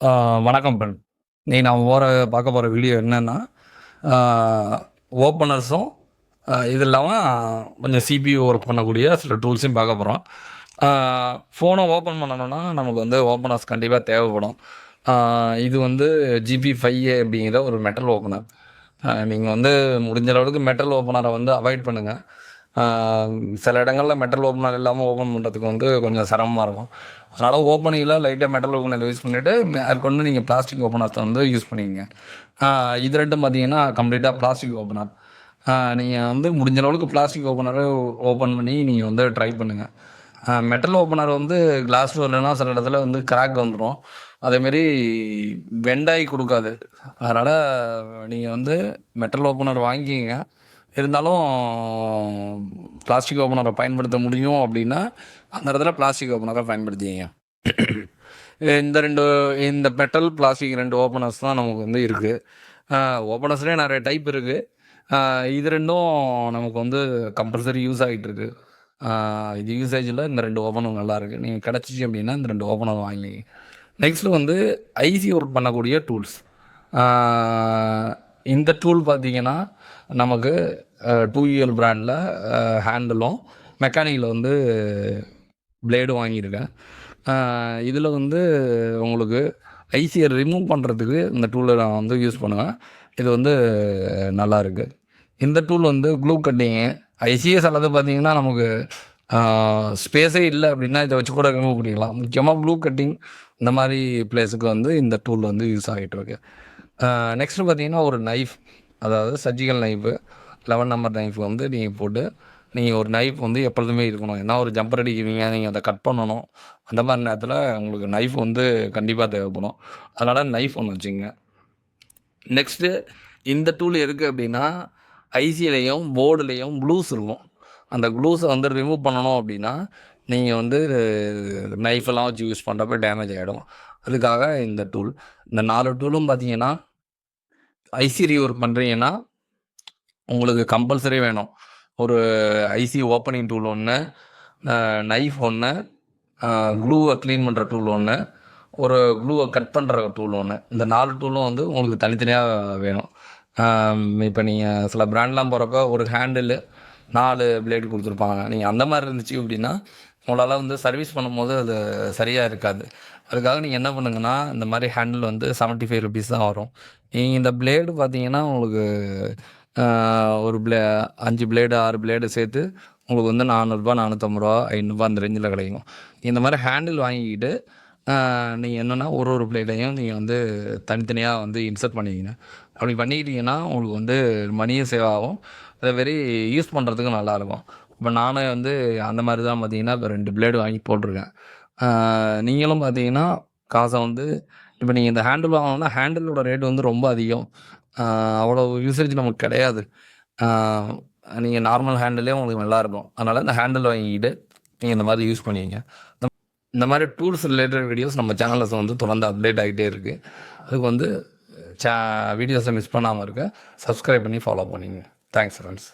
ஆ வணக்கம் ஃப்ரெண்ட். இன்னைக்கு நான் பார்க்க போற வீடியோ என்னன்னா, ஆ ஓப்பனர்ஸும் இது இல்லாம கொஞ்சம் சிபியூ ஒர்க் பண்ணக்கூடிய சில டூல்ஸையும் பார்க்க போறோம். ஆ ஃபோன ஓப்பன் பண்ணணும்னா, நமக்கு வந்து ஓப்பனர்ஸ் கண்டிப்பா தேவைப்படும். ஆ இது வந்து GP5A அப்படிங்கிற ஒரு மெட்டல் ஓப்பனர். நீங்க வந்து முடிஞ்ச அளவுக்கு மெட்டல் ஓப்பனர வந்து அவாய்ட் பண்ணுங்க. ஆ சில இடங்கள்ல மெட்டல் ஓப்பனர் இல்லாம ஓப்பன் பண்றதுக்கு வந்து கொஞ்சம் சிரமமா இருக்கும். அதனால ஓப்பனிங்கில லைட்டா மெட்டல் ஓப்பனர் யூஸ் பண்ணிட்டு, மேற்கொண்டு நீங்க பிளாஸ்டிக் ஓப்பனர்ஸ வந்து யூஸ் பண்ணிக்கங்க. இது 2ம் பார்த்தீங்கன்னா, கம்ப்ளீட்டா பிளாஸ்டிக் ஓப்பனர். நீங்க வந்து முடிஞ்ச அளவுக்கு பிளாஸ்டிக் ஓப்பனர ஓப்பன் பண்ணி நீங்க வந்து ட்ரை பண்ணுங்க. மெட்டல் ஓப்பனர் வந்து கிளாஸ் டோர்லனா சில இடத்துல வந்து கிராக் வந்துரும். அதேமாரி பெண்ட் ஆயி குடுக்காது. அதனால நீங்க வந்து மெட்டல் ஓப்பனர் வாங்கிக்கங்க. இருந்தாலும் பிளாஸ்டிக் ஓப்பனர பயன்படுத்த முடியும் அப்படின்னா, அந்த இடத்துல பிளாஸ்டிக் ஓப்பனர பயன்படுத்திக்கங்க. இந்த 2 இந்த மெட்டல், பிளாஸ்டிக் 2 ஓப்பனர்ஸ் தான் நமக்கு வந்து இருக்கு. ஓப்பனர்ஸ்லயே நெறைய டைப் இருக்கு. இது 2ம் நமக்கு வந்து கம்பல்சரி யூஸ் ஆகிட்டு இருக்கு. இது யூசேஜில இந்த 2 ஓப்பனரும் நல்லாயிருக்கு. நீங்க கிடைச்சிச்சு அப்படின்னா, இந்த 2 ஓப்பனரும் வாங்கிக்கங்க. நெக்ஸ்ட்டு வந்து ஐசி ஒர்க் பண்ணக்கூடிய டூல்ஸ். ஆ இந்த டூல் பார்த்தீங்கன்னா, நமக்கு 2EL பிராண்டில ஹேண்டிலும், மெக்கானிக்கில வந்து பிளேடும் வாங்கியிருக்கேன். இதில வந்து உங்களுக்கு ஐசியை ரிமூவ் பண்ணுறதுக்கு இந்த டூலை நான் வந்து யூஸ் பண்ணுவேன். இது வந்து நல்லாயிருக்கு. இந்த டூல் வந்து க்ளூ கட்டிங்கு ஐசியே சிலது பார்த்தீங்கன்னா, நமக்கு ஸ்பேஸே இல்ல அப்படின்னா, இத வச்சு கூட ரிமூவ் பண்ணிக்கலாம். முக்கியமா க்ளூ கட்டிங் இந்த மாரி பிளேஸுக்கு வந்து இந்த டூல் வந்து யூஸ் ஆகிட்டுருக்கு. நெக்ஸ்ட்டு பார்த்தீங்கன்னா, ஒரு நைஃப், அதாவது சர்ஜிக்கல் நைஃபு, 11 நம்பர் நைஃப் வந்து நீங்க போட்டு, நீங்க ஒரு நைஃப் வந்து எப்பொழுதுமே இருக்கணும். ஏன்னா ஒரு ஜம்பர் அடிக்கிறீங்க, நீங்க அத கட் பண்ணணும். அந்த மாரி நேரத்தில உங்களுக்கு நைஃப் வந்து கண்டிப்பா தேவைப்படும். அதனால நைஃப் ஒண்ணு வச்சுக்கங்க. நெக்ஸ்ட்டு இந்த டூல் எதுக்கு அப்படின்னா, ஐசிலயும், போர்டுலயும் க்ளூஸ் இருக்கும். அந்த க்ளூஸ வந்து ரிமூவ் பண்ணணும் அப்படின்னா, நீங்க வந்து நைஃபெல்லாம் வச்சு யூஸ் பண்றப்ப டேமேஜ் ஆயிடும். அதுக்காக இந்த டூல். இந்த 4 டூலும் பார்த்தீங்கன்னா, ஐசி ரீவொர்க் பண்றீங்கன்னா, உங்களுக்கு கம்பல்சரி வேணும். ஒரு ஐசி ஓப்பனிங் டூல் 1, நைஃப் 1, க்ளூவ கிளீன் பண்ற டூல் 1, ஒரு க்ளூவ கட் பண்ற டூல் 1. இந்த 4 டூலும் வந்து உங்களுக்கு தனித்தனியா வேணும். இப்ப நீங்க சில பிராண்ட்லாம் போறப்ப ஒரு ஹேண்டிலு, 4 பிளேடு குடுத்துருப்பாங்க. நீங்க அந்த மாரி இருந்துச்சு அப்படின்னா, உங்களால வந்து சர்வீஸ் பண்ணும்போது அது சரியா இருக்காது. அதுக்காக நீங்க என்ன பண்ணுங்கன்னா, இந்த மாரி ஹேண்டில் வந்து ₹75 தான் வரும். நீங்க இந்த பிளேடு பார்த்தீங்கன்னா, உங்களுக்கு அ ஒரு 5 பிளேடு, 6 பிளேடு சேர்த்து உங்களுக்கு வந்து ரூ. 400, ரூ. 450, ரூ. 500 அந்த ரேஞ்சில கிடைக்கும். இந்த மாரி ஹேண்டில் வாங்கிக்கிட்டு, நீங்க என்னன்னா ஒரு பிளேடையும் நீங்க வந்து தனித்தனியா வந்து இன்சர்ட் பண்ணிக்கங்க. அப்படி பண்ணிக்கிட்டீங்கன்னா, உங்களுக்கு வந்து மணியும் சேவ் ஆகும். அதே மாரி யூஸ் பண்ணுறதுக்கும் நல்லாயிருக்கும். இப்ப நானே வந்து அந்த மாரி தான் பார்த்தீங்கன்னா, இப்ப 2 பிளேடு வாங்கி போட்டுருக்கேன். நீங்களும் பார்த்தீங்கன்னா, காச வந்து இப்ப நீங்க இந்த ஹேண்டில் வாங்கணும்னா, ஹேண்டிலோட ரேட் வந்து ரொம்ப அதிகம். அ அவ்வளோ யூசேஜ் நமக்கு கிடையாது. ஆ நீங்க நார்மல் ஹேண்டிலே உங்களுக்கு நல்லாயிருக்கும். அதனால இந்த ஹேண்டில் வாங்கிக்கிட்டு, நீங்க இந்த மாரி யூஸ் பண்ணிக்கங்க. இந்த மாரி டூல்ஸ் ரிலேட்டட் வீடியோஸ் நம்ம சேனல்ல வந்து தொடர்ந்து அப்டேட் ஆகிட்டே இருக்கு. அதுக்கு வந்து சே வீடியோஸை மிஸ் பண்ணாம இருக்க சப்ஸ்கிரைப் பண்ணி ஃபாலோ பண்ணிக்கங்க. Thanks friends.